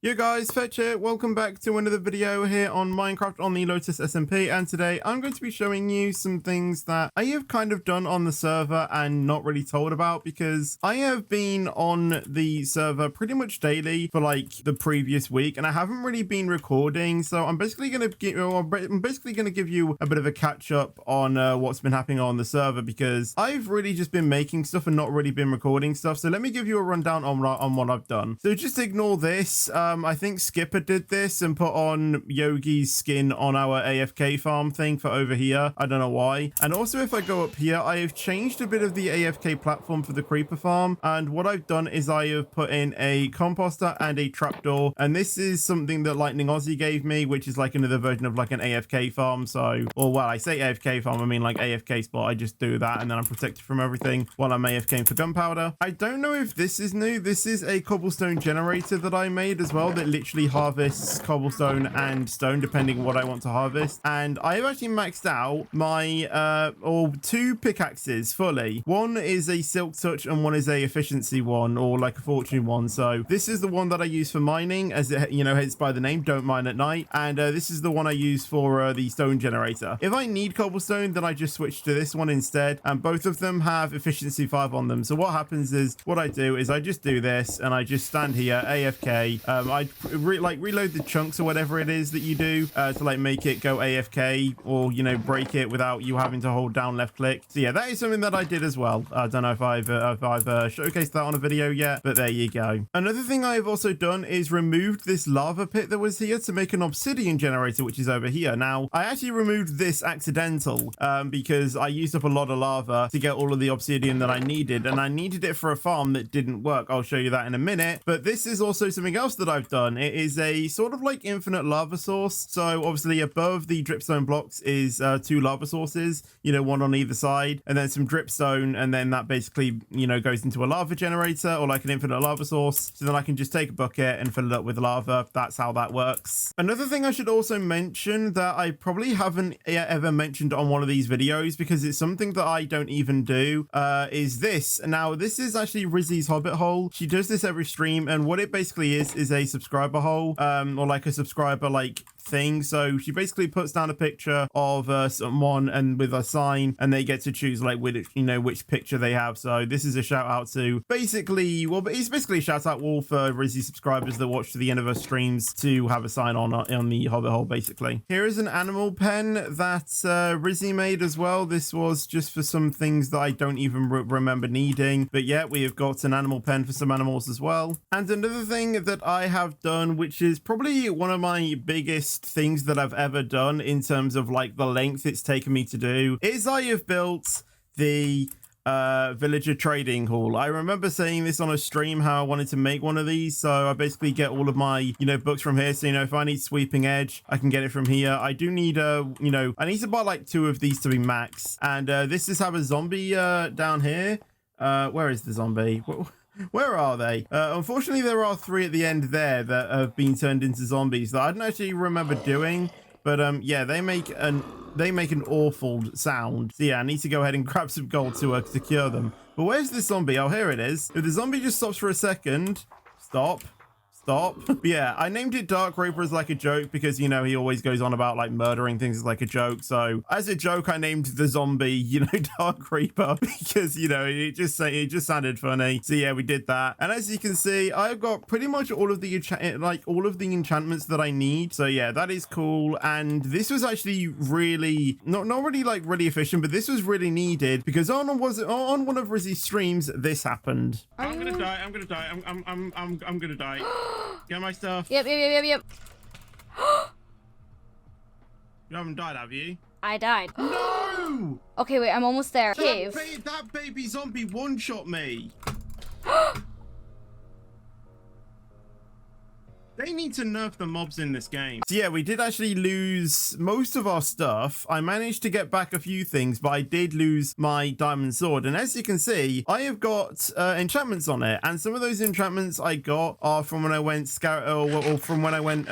Yo guys, Fetch here. Welcome back to another video here on Minecraft on the LotusSMP, and today I'm going to be showing you some things that I have kind of done on the server and not really told about, because I have been on the server pretty much daily for like the previous week and I haven't really been recording. So I'm basically going to give you a bit of a catch up on what's been happening on the server, because I've really just been making stuff and not really been recording stuff. So let me give you a rundown on what I've done. So just ignore this. I think Skipper did this and put on Yogi's skin on our AFK farm thing for over here. I don't know why. And also, if I go up here, I have changed a bit of the AFK platform for the creeper farm. And what I've done is I have put in a composter and a trapdoor. And this is something that Lightning Aussie gave me, which is like another version of like an AFK farm. So, or well, I say AFK farm, I mean like AFK spot. I just do that and then I'm protected from everything while I'm AFKing for gunpowder. I don't know if this is new. This is a cobblestone generator that I made as well, that literally harvests cobblestone and stone depending on what I want to harvest. And I have actually maxed out my two pickaxes fully. One is a silk touch and one is a efficiency one, or like a fortune one. So this is the one that I use for mining, as it, you know, hits by the name, don't mine at night. And this is the one I use for the stone generator. If I need cobblestone, then I just switch to this one instead, and both of them have efficiency 5 on them. So what happens is, what I do is I just do this and I just stand here AFK. I reload the chunks or whatever it is that you do to like make it go AFK, or you know, break it without you having to hold down left click. So yeah, that is something that I did as well. I don't know if I've showcased that on a video yet, but there you go. Another thing I've also done is removed this lava pit that was here to make an obsidian generator, which is over here. Now I actually removed this accidental because I used up a lot of lava to get all of the obsidian that I needed, and I needed it for a farm that didn't work. I'll show you that in a minute. But this is also something else that I've done. It is a sort of like infinite lava source. So obviously above the dripstone blocks is 2 lava sources, you know, one on either side, and then some dripstone, and then that basically, you know, goes into a lava generator, or like an infinite lava source. So then I can just take a bucket and fill it up with lava. That's how that works. Another thing I should also mention that I probably haven't ever mentioned on one of these videos, because it's something that I don't even do, is this. Now this is actually Rizzy's Hobbit hole. She does this every stream, and what it basically is a subscriber hole, or like a subscriber like thing. So she basically puts down a picture of someone and with a sign, and they get to choose like which, you know, which picture they have. So this is a shout out to basically, well, but it's basically a shout out all for Rizzy subscribers that watch to the end of her streams to have a sign on the Hobbit hole. Basically, here is an animal pen that Rizzy made as well. This was just for some things that I don't even remember needing, but yeah, we have got an animal pen for some animals as well. And another thing that I have done, which is probably one of my biggest things that I've ever done in terms of like the length it's taken me to do, is I have built the villager trading hall. I remember saying this on a stream, how I wanted to make one of these. So I basically get all of my, you know, books from here. So, you know, if I need sweeping edge, I can get it from here. I do need you know, I need to buy like 2 of these to be max. And this is have a zombie down here. Where is the zombie? Where are they? Unfortunately, there are 3 at the end there that have been turned into zombies that I didn't actually remember doing. But yeah, they make an awful sound. So yeah, I need to go ahead and grab some gold to cure them. But where's the zombie? Oh, here it is. If the zombie just stops for a second, stop. But yeah, I named it Dark Reaper as like a joke, because, you know, he always goes on about like murdering things as like a joke. So as a joke, I named the zombie, you know, Dark Reaper, because, you know, it just sounded funny. So yeah, we did that. And as you can see, I've got pretty much all of the enchantments that I need. So yeah, that is cool. And this was actually really not really like really efficient, but this was really needed, because on one of Rizzy's streams, this happened. I'm gonna die. I'm gonna die. Get my stuff. Yep. You haven't died, have you? I died. No! Okay, wait, I'm almost there. Cave. That baby zombie one-shot me. They need to nerf the mobs in this game. So yeah, we did actually lose most of our stuff. I managed to get back a few things, but I did lose my diamond sword. And as you can see, I have got enchantments on it. And some of those enchantments I got are from when I went or from when I went,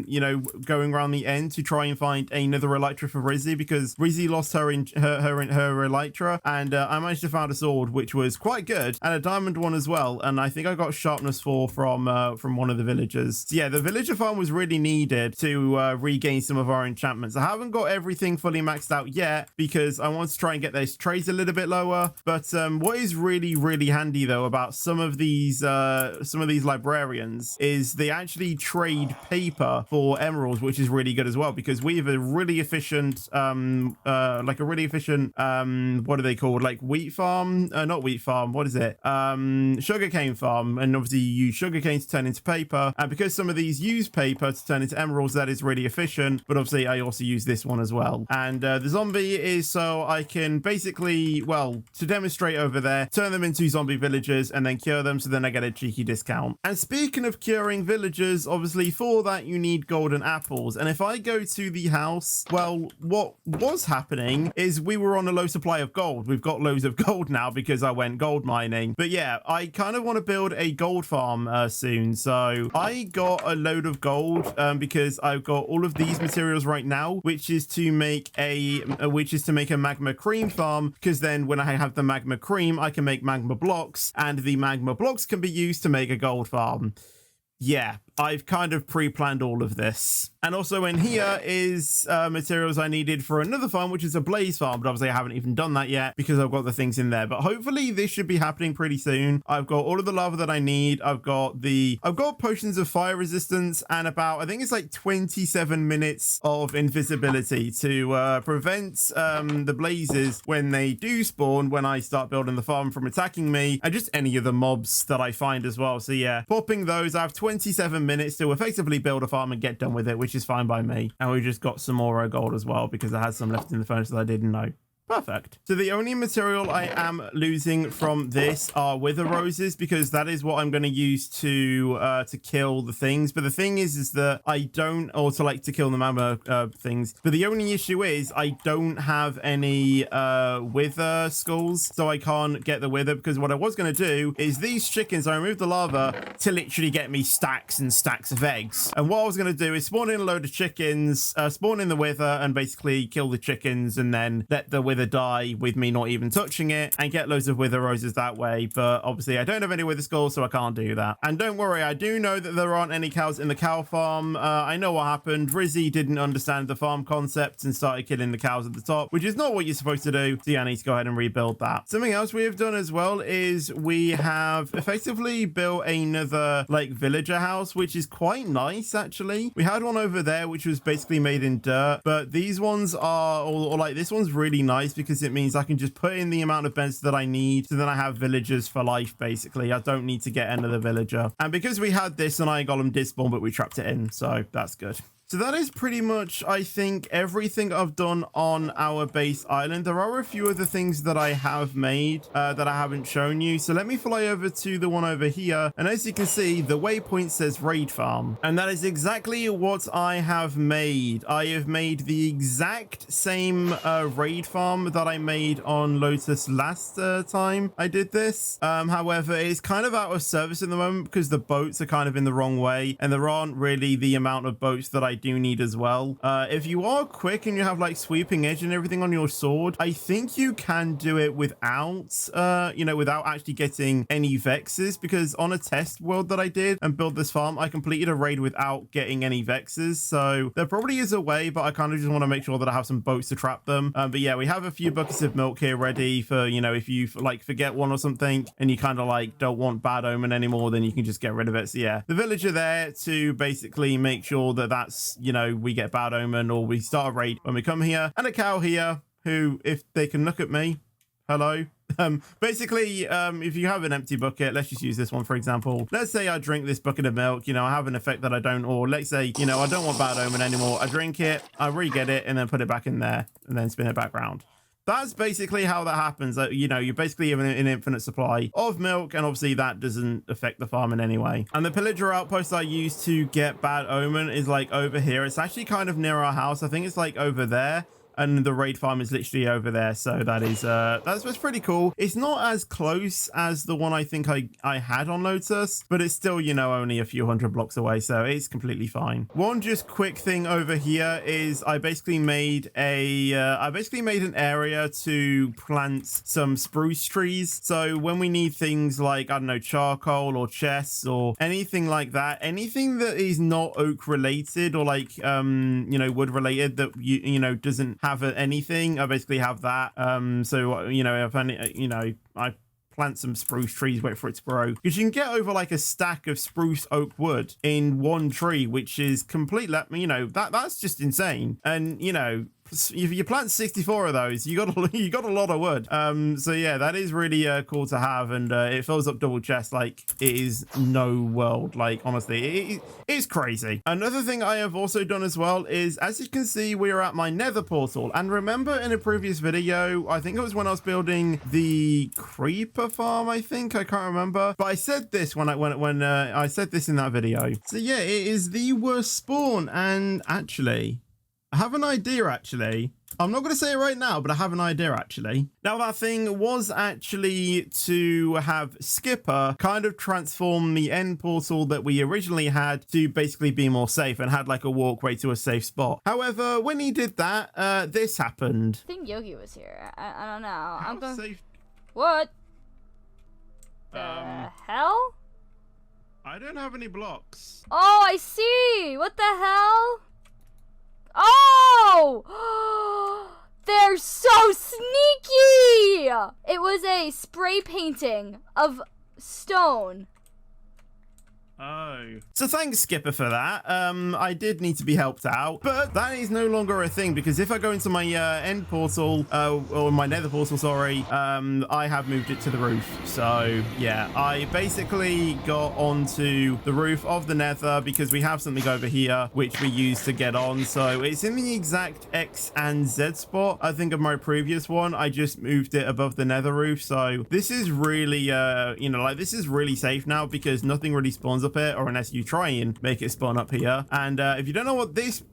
you know, going around the end to try and find another elytra for Rizzy, because Rizzy lost her elytra, and I managed to find a sword which was quite good, and a diamond one as well. And I think I got sharpness 4 from one of the villagers. So yeah, the villager farm was really needed to regain some of our enchantments. I haven't got everything fully maxed out yet because I want to try and get those trades a little bit lower. But what is really, really handy though about some of these librarians is they actually trade paper for emeralds, which is really good as well because we have a really efficient what are they called, like wheat farm, not wheat farm, what is it, sugarcane farm, and obviously you use sugarcane to turn into paper, and because some of these use paper to turn into emeralds, that is really efficient. But obviously I also use this one as well, and the zombie is so I can basically, well, to demonstrate over there, turn them into zombie villagers and then cure them, so then I get a cheeky discount. And speaking of curing villagers, obviously for that you need golden apples, and if I go to the house, well, what was happening is we were on a low supply of gold. We've got loads of gold now because I went gold mining. But yeah, I kind of want to build a gold farm soon, so I got a load of gold because I've got all of these materials right now, which is to make a magma cream farm, because then when I have the magma cream I can make magma blocks, and the magma blocks can be used to make a gold farm. Yeah, I've kind of pre-planned all of this. And also in here is materials I needed for another farm, which is a blaze farm, but obviously I haven't even done that yet because I've got the things in there. But hopefully this should be happening pretty soon. I've got all of the lava that I need. I've got potions of fire resistance and about, I think it's like 27 minutes of invisibility to prevent the blazes when they do spawn, when I start building the farm, from attacking me, and just any of the mobs that I find as well. So yeah, popping those, I have 27 minutes to effectively build a farm and get done with it, which is fine by me. And we just got some more gold as well because I had some left in the furnace that I didn't know. Perfect. So the only material I am losing from this are wither roses, because that is what I'm going to use to kill the things. But the thing is that I don't, or to kill the magma things. But the only issue is I don't have any wither skulls, so I can't get the wither, because what I was going to do is these chickens, I removed the lava to literally get me stacks and stacks of eggs. And what I was going to do is spawn in a load of chickens, spawn in the wither, and basically kill the chickens, and then let the wither die with me not even touching it, and get loads of wither roses that way. But obviously I don't have any wither skulls, so I can't do that. And don't worry, I do know that there aren't any cows in the cow farm. I know what happened. Rizzy didn't understand the farm concept and started killing the cows at the top, which is not what you're supposed to do. So yeah, I need to go ahead and rebuild that. Something else we have done as well is we have effectively built another like villager house, which is quite nice actually. We had one over there which was basically made in dirt, but these ones are, or like this one's really nice because it means I can just put in the amount of beds that I need, so then I have villagers for life basically. I don't need to get another villager. And because we had this, and Iron Golem did spawn, but we trapped it in, so that's good. So that is pretty much, I think, everything I've done on our base island. There are a few other things that I have made that I haven't shown you. So let me fly over to the one over here. And as you can see, the waypoint says raid farm. And that is exactly what I have made. I have made the exact same raid farm that I made on Lotus last time I did this. However, it's kind of out of service at the moment because the boats are kind of in the wrong way. And there aren't really the amount of boats that I do need as well. If you are quick and you have like sweeping edge and everything on your sword, I think you can do it without without actually getting any vexes, because on a test world that I did and build this farm, I completed a raid without getting any vexes. So there probably is a way, but I kind of just want to make sure that I have some boats to trap them. But yeah, we have a few buckets of milk here ready for, if you like forget one or something and you kind of like don't want bad omen anymore, then you can just get rid of it. So yeah, the villager there to basically make sure that that's, we get bad omen, or we start a raid when we come here, and a cow here who, if they can look at me, hello. Basically, if you have an empty bucket, let's just use this one for example. Let's say I drink this bucket of milk, I have an effect that I don't, or let's say, I don't want bad omen anymore. I drink it, I re-get it, and then put it back in there, and then spin it back around. That's basically how that happens. You basically have an infinite supply of milk, and obviously that doesn't affect the farm in any way. And the pillager outpost I use to get bad omen is like over here. It's actually kind of near our house. I think it's like over there. and the raid farm is literally over there. So that is that's pretty cool. It's not as close as the one I think I had on Lotus, but it's still, you know, only a few hundred blocks away, so it's completely fine. One just quick thing over here is I basically made an area to plant some spruce trees. So when we need things like, I don't know, charcoal or chests or anything like that, anything that is not oak related or like you know, wood related that you know doesn't have anything, I basically have that. So you know, if any, you know, I plant some spruce trees, wait for it to grow, because you can get over like a stack of spruce oak wood in one tree, which is completely, you know, that's just insane. And you know, if you plant 64 of those, you got a lot of wood. So yeah, that is really cool to have, and it fills up double chest like it is no world. Like honestly, it's crazy. Another thing I have also done as well is, as you can see, we are at my nether portal. And remember in a previous video, I think it was when I was building the creeper farm, I can't remember, but I said this when I said this in that video. So yeah, it is the worst spawn, and actually I have an idea, actually. I'm not going to say it right now, but I have an idea, actually. Now, that thing was actually to have Skipper kind of transform the end portal that we originally had to basically be more safe and had like a walkway to a safe spot. However, when he did that, this happened. I think Yogi was here. I don't know. I'm going. Safe? What? The hell? I don't have any blocks. Oh, I see. What the hell? Oh! They're so sneaky! It was a spray painting of stone. Oh. So thanks, Skipper, for that. I did need to be helped out, but that is no longer a thing, because if I go into my end portal, or my nether portal, sorry, I have moved it to the roof. So yeah, I basically got onto the roof of the nether because we have something over here which we use to get on. So it's in the exact X and Z spot, I think, of my previous one. I just moved it above the nether roof. So this is really, you know, like this is really safe now because nothing really spawns up it, or unless you try and make it spawn up here. And if you don't know what this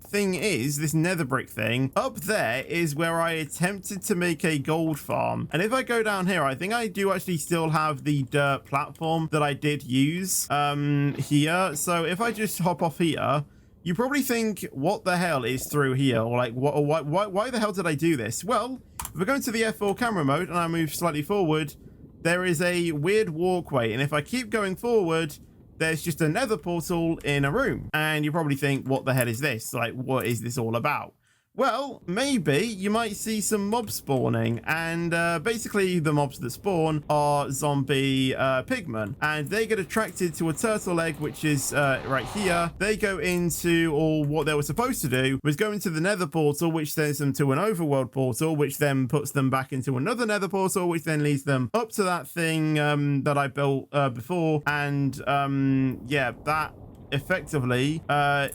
thing is, this nether brick thing up there is where I attempted to make a gold farm. And if I go down here, I think I do actually still have the dirt platform that I did use here. So if I just hop off here, you probably think, what the hell is through here? Or like, why the hell did I do this? Well, if I go into the F4 camera mode and I move slightly forward, there is a weird walkway, and if I keep going forward, there's just a nether portal in a room. And you probably think, what the hell is this? Like, what is this all about? Well, maybe you might see some mobs spawning, and basically the mobs that spawn are zombie pigmen, and they get attracted to a turtle egg, which is right here. They go into, or what they were supposed to do was go into the nether portal, which sends them to an overworld portal, which then puts them back into another nether portal, which then leads them up to that thing that I built before. And yeah, that effectively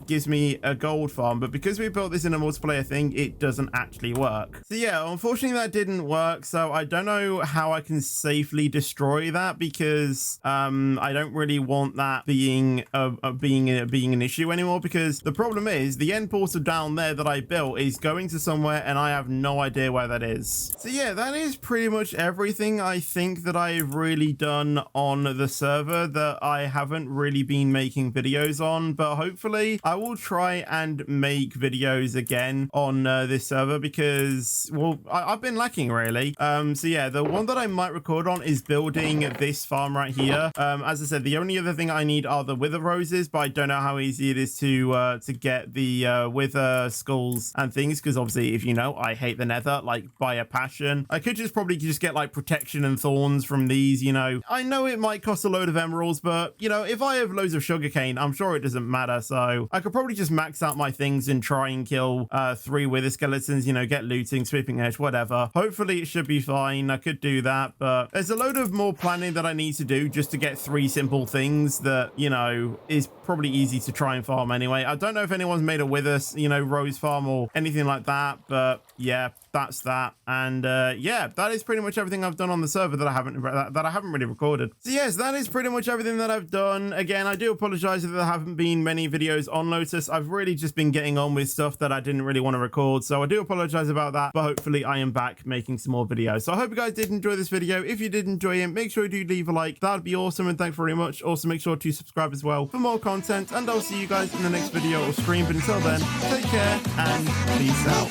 gives me a gold farm, but because we built this in a multiplayer thing, it doesn't actually work. So yeah, unfortunately that didn't work. So I don't know how I can safely destroy that, because I don't really want that being an issue anymore, because the problem is the end portal down there that I built is going to somewhere and I have no idea where that is. So yeah, that is pretty much everything I think that I've really done on the server that I haven't really been making videos on, but hopefully I will try and make videos again on this server, because well, I've been lacking really. So yeah, the one that I might record on is building this farm right here. As I said, the only other thing I need are the wither roses, but I don't know how easy it is to get the wither skulls and things, because obviously, if you know, I hate the nether like by a passion. I could probably just get like protection and thorns from these, you know. I know it might cost a load of emeralds, but you know, if I have loads of sugarcane, I'm sure it doesn't matter. So I could probably just max out my things and try and kill 3 wither skeletons, you know, get looting, sweeping edge, whatever. Hopefully it should be fine. I could do that, but there's a load of more planning that I need to do just to get 3 simple things that, you know, is probably easy to try and farm anyway. I don't know if anyone's made a wither, you know, rose farm or anything like that, but yeah, that's that. And yeah, that is pretty much everything I've done on the server that I haven't really recorded. So yes, that is pretty much everything that I've done. Again, I do apologize if there haven't been many videos on Lotus. I've really just been getting on with stuff that I didn't really want to record, so I do apologize about that, but hopefully I am back making some more videos. So I hope you guys did enjoy this video. If you did enjoy it, make sure you do leave a like. That'd be awesome, and thanks very much. Also, make sure to subscribe as well for more content, and I'll see you guys in the next video or stream. But until then, take care and peace out.